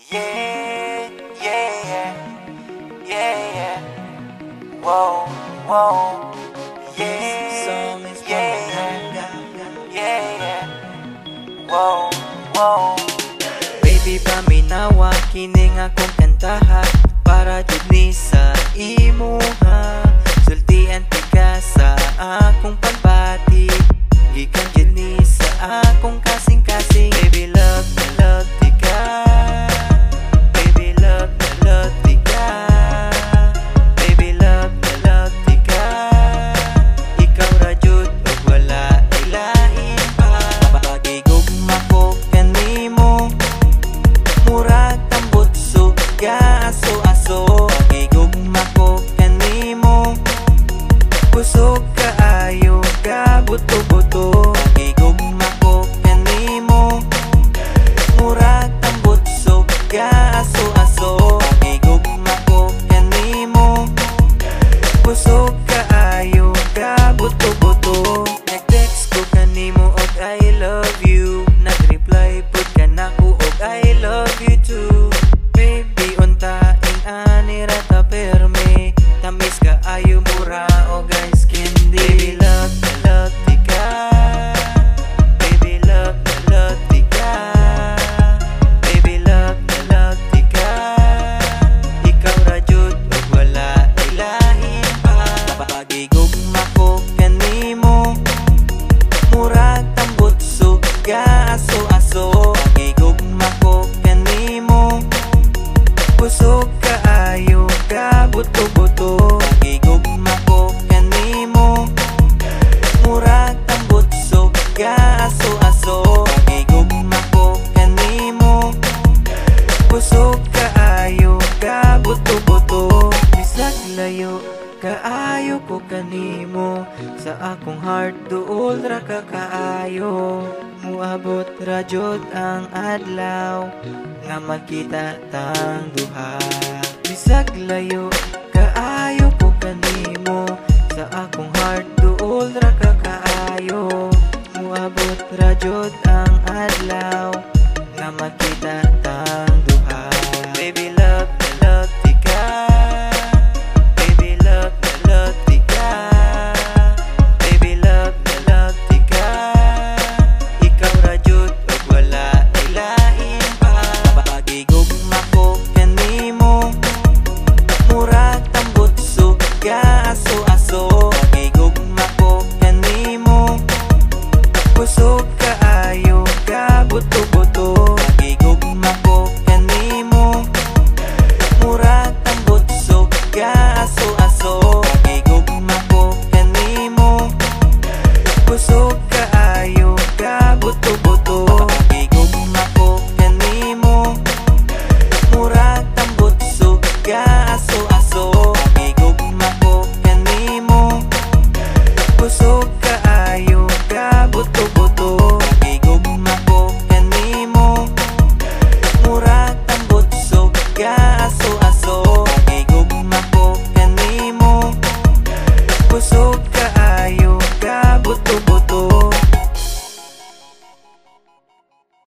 Yeah, yeah, yeah, yeah. Whoa, whoa. Yeah, yeah, yeah. Whoa, whoa. Baby, paminawa kining akong kantaha para jud ni sa imuha. Sultian ti ka sa akong pagbati, gikan jud ni sa akong kasing-kasing. Baby, love ti ka. Baby, love ti ka. Baby, love ti ka. Ikaw ra jud ug wala ilahin pa. Pagigugma ko kanimo, murag tambot suga aso-aso. Pagigugma ko kanimo, kusog kaayo ka buto-buto. Pagigugma ko kanimo, murag tambot suga aso-aso. Pagigugma ko kanimo, kusog kaayo ka buto-buto. Nag-text ko kanimo og I love you, nag-reply pud ka nako og I love you too. Baby, untain ani ra ta perme, tamis ka ayo mura o guys candy. Baby, love ti ka. Baby, love ti ka. Baby, love ti ka. Ikaw ra jud ug wala ilahin pa. Pagigugma ko kanimo, murag tambot suga aso-aso. Pagigugma ko kanimo, kusog kaayo ka buto-buto. Pagigugma ko kanimo, murag tambot suga aso-aso. Pagigugma ko kanimo, kusog kaayo ka buto-buto. Bisag layo kaayo ko kanimo, sa akong heart duol ra ka kaayo. Muabot ra jud ang adlaw nga magkita tang duha. Bisag layo kaayo ko kanimo, sa akong heart duol ra ka kaayo. Muabot ra jud ang adlaw nga magkita